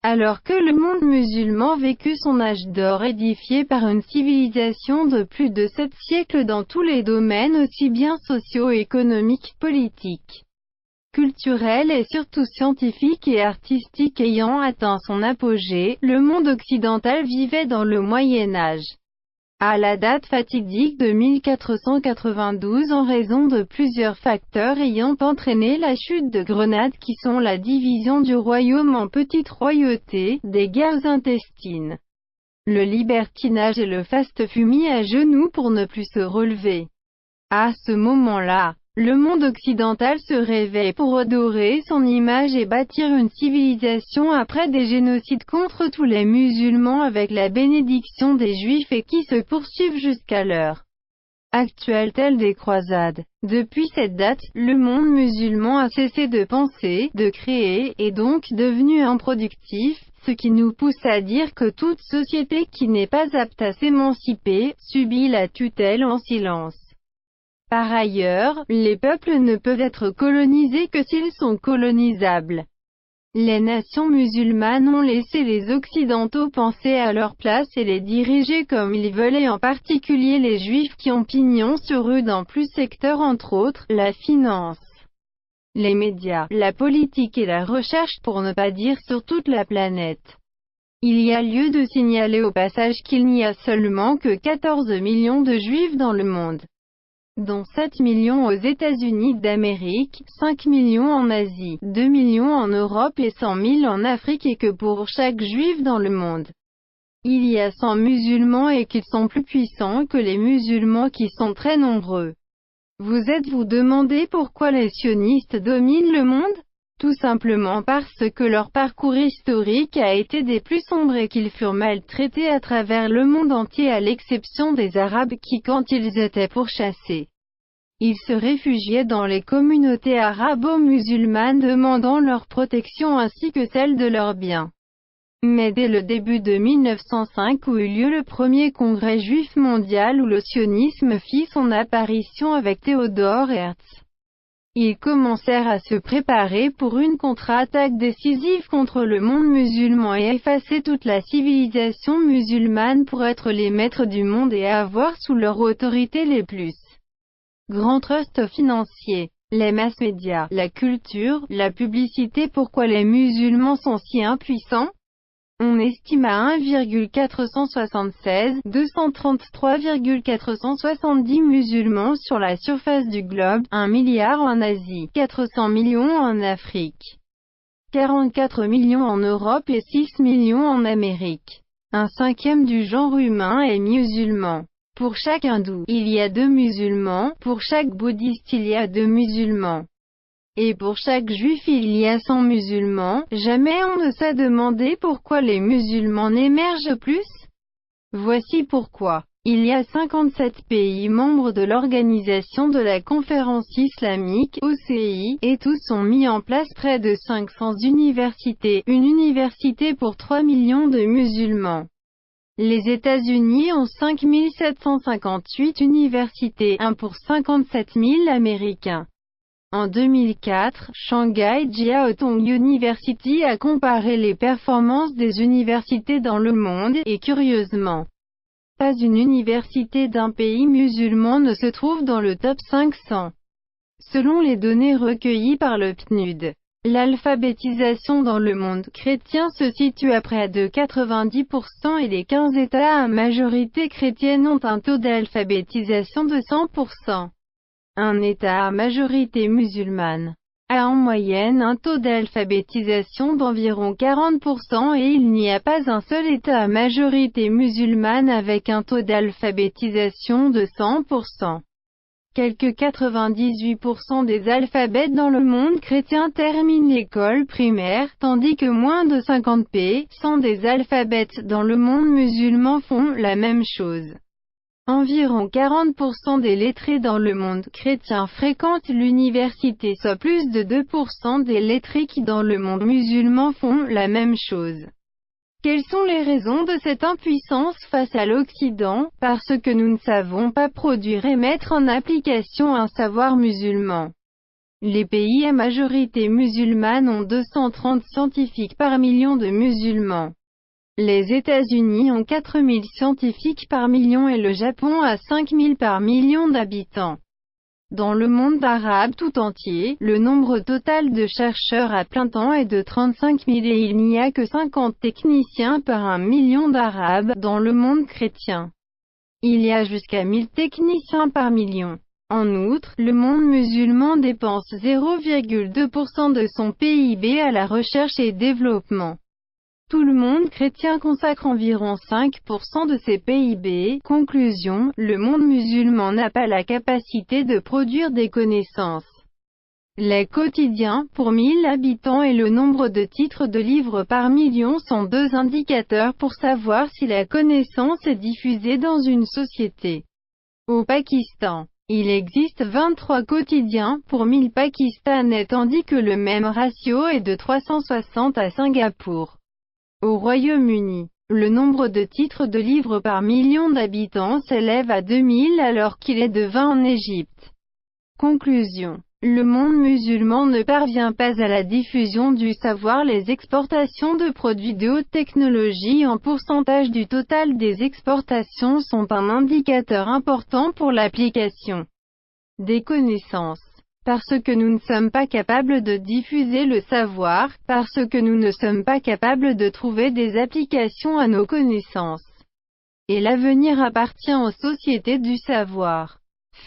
Alors que le monde musulman vécut son âge d'or édifié par une civilisation de plus de 7 siècles dans tous les domaines aussi bien socio-économiques, politiques, culturels et surtout scientifiques et artistiques ayant atteint son apogée, le monde occidental vivait dans le Moyen Âge. À la date fatidique de 1492 en raison de plusieurs facteurs ayant entraîné la chute de Grenade qui sont la division du royaume en petites royautés, des guerres intestines, le libertinage et le faste fut mis à genoux pour ne plus se relever. À ce moment-là, le monde occidental se réveille pour redorer son image et bâtir une civilisation après des génocides contre tous les musulmans avec la bénédiction des juifs et qui se poursuivent jusqu'à l'heure actuelle telle des croisades. Depuis cette date, le monde musulman a cessé de penser, de créer, et donc devenu improductif, ce qui nous pousse à dire que toute société qui n'est pas apte à s'émanciper, subit la tutelle en silence. Par ailleurs, les peuples ne peuvent être colonisés que s'ils sont colonisables. Les nations musulmanes ont laissé les Occidentaux penser à leur place et les diriger comme ils veulent et en particulier les Juifs qui ont pignon sur eux dans plus secteurs entre autres, la finance, les médias, la politique et la recherche pour ne pas dire sur toute la planète. Il y a lieu de signaler au passage qu'il n'y a seulement que 14 millions de Juifs dans le monde, dont 7 millions aux États-Unis d'Amérique, 5 millions en Asie, 2 millions en Europe et 100 000 en Afrique et que pour chaque juif dans le monde, il y a 100 musulmans et qu'ils sont plus puissants que les musulmans qui sont très nombreux. Vous êtes-vous demandé pourquoi les sionistes dominent le monde? Tout simplement parce que leur parcours historique a été des plus sombres et qu'ils furent maltraités à travers le monde entier à l'exception des Arabes qui quand ils étaient pourchassés, ils se réfugiaient dans les communautés arabo-musulmanes demandant leur protection ainsi que celle de leurs biens. Mais dès le début de 1905 où eut lieu le premier congrès juif mondial où le sionisme fit son apparition avec Theodor Herzl, ils commencèrent à se préparer pour une contre-attaque décisive contre le monde musulman et effacer toute la civilisation musulmane pour être les maîtres du monde et avoir sous leur autorité les plus grands trusts financiers, les mass médias, la culture, la publicité. Pourquoi les musulmans sont si impuissants? On estime à 1,476, 233,470 musulmans sur la surface du globe, 1 milliard en Asie, 400 millions en Afrique, 44 millions en Europe et 6 millions en Amérique. Un cinquième du genre humain est musulman. Pour chaque hindou, il y a 2 musulmans, pour chaque bouddhiste il y a 2 musulmans. Et pour chaque juif il y a 100 musulmans. Jamais on ne s'est demandé pourquoi les musulmans n'émergent plus? Voici pourquoi. Il y a 57 pays membres de l'Organisation de la Conférence islamique, OCI, et tous ont mis en place près de 500 universités, une université pour 3 millions de musulmans. Les États-Unis ont 5 758 universités, 1 pour 57 000 Américains. En 2004, Shanghai Jiaotong University a comparé les performances des universités dans le monde, et curieusement, pas une université d'un pays musulman ne se trouve dans le top 500. Selon les données recueillies par le PNUD, l'alphabétisation dans le monde chrétien se situe à près de 90% et les 15 États à majorité chrétienne ont un taux d'alphabétisation de 100%. Un État à majorité musulmane a en moyenne un taux d'alphabétisation d'environ 40% et il n'y a pas un seul État à majorité musulmane avec un taux d'alphabétisation de 100%. Quelque 98% des alphabètes dans le monde chrétien terminent l'école primaire, tandis que moins de 50% des alphabètes dans le monde musulman font la même chose. Environ 40% des lettrés dans le monde chrétien fréquentent l'université, soit plus de 2% des lettrés qui dans le monde musulman font la même chose. Quelles sont les raisons de cette impuissance face à l'Occident? Parce que nous ne savons pas produire et mettre en application un savoir musulman. Les pays à majorité musulmane ont 230 scientifiques par million de musulmans. Les États-Unis ont 4000 scientifiques par million et le Japon a 5000 par million d'habitants. Dans le monde arabe tout entier, le nombre total de chercheurs à plein temps est de 35 000 et il n'y a que 50 techniciens par 1 million d'Arabes. Dans le monde chrétien, il y a jusqu'à 1000 techniciens par million. En outre, le monde musulman dépense 0,2% de son PIB à la recherche et développement. Tout le monde chrétien consacre environ 5% de ses PIB. Conclusion, le monde musulman n'a pas la capacité de produire des connaissances. Les quotidiens, pour 1000 habitants et le nombre de titres de livres par million sont deux indicateurs pour savoir si la connaissance est diffusée dans une société. Au Pakistan, il existe 23 quotidiens pour 1000 Pakistanais tandis que le même ratio est de 360 à Singapour. Au Royaume-Uni, le nombre de titres de livres par million d'habitants s'élève à 2000 alors qu'il est de 20 en Égypte. Conclusion. Le monde musulman ne parvient pas à la diffusion du savoir. Les exportations de produits de haute technologie en pourcentage du total des exportations sont un indicateur important pour l'application des connaissances. Parce que nous ne sommes pas capables de diffuser le savoir, parce que nous ne sommes pas capables de trouver des applications à nos connaissances. Et l'avenir appartient aux sociétés du savoir.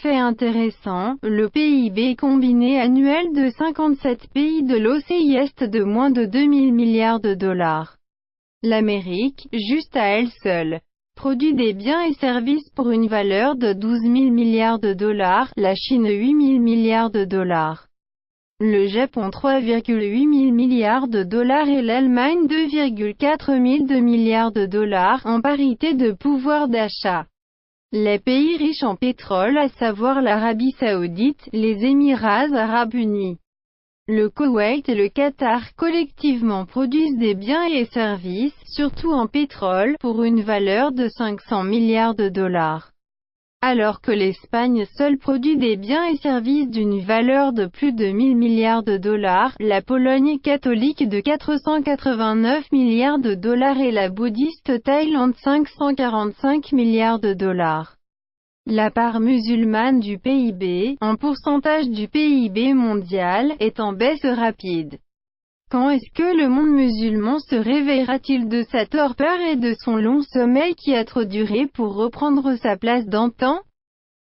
Fait intéressant, le PIB combiné annuel de 57 pays de l'OCI est de moins de 2000 milliards de dollars. L'Amérique, juste à elle seule, produit des biens et services pour une valeur de 12 000 milliards de dollars, la Chine 8 000 milliards de dollars, le Japon 3,8 000 milliards de dollars et l'Allemagne 2,4 000 milliards de dollars, en parité de pouvoir d'achat. Les pays riches en pétrole à savoir l'Arabie Saoudite, les Émirats Arabes Unis, le Koweït et le Qatar collectivement produisent des biens et services, surtout en pétrole, pour une valeur de 500 milliards de dollars. Alors que l'Espagne seule produit des biens et services d'une valeur de plus de 1000 milliards de dollars, la Pologne catholique de 489 milliards de dollars et la bouddhiste Thaïlande 545 milliards de dollars. La part musulmane du PIB, en pourcentage du PIB mondial, est en baisse rapide. Quand est-ce que le monde musulman se réveillera-t-il de sa torpeur et de son long sommeil qui a trop duré pour reprendre sa place d'antan ?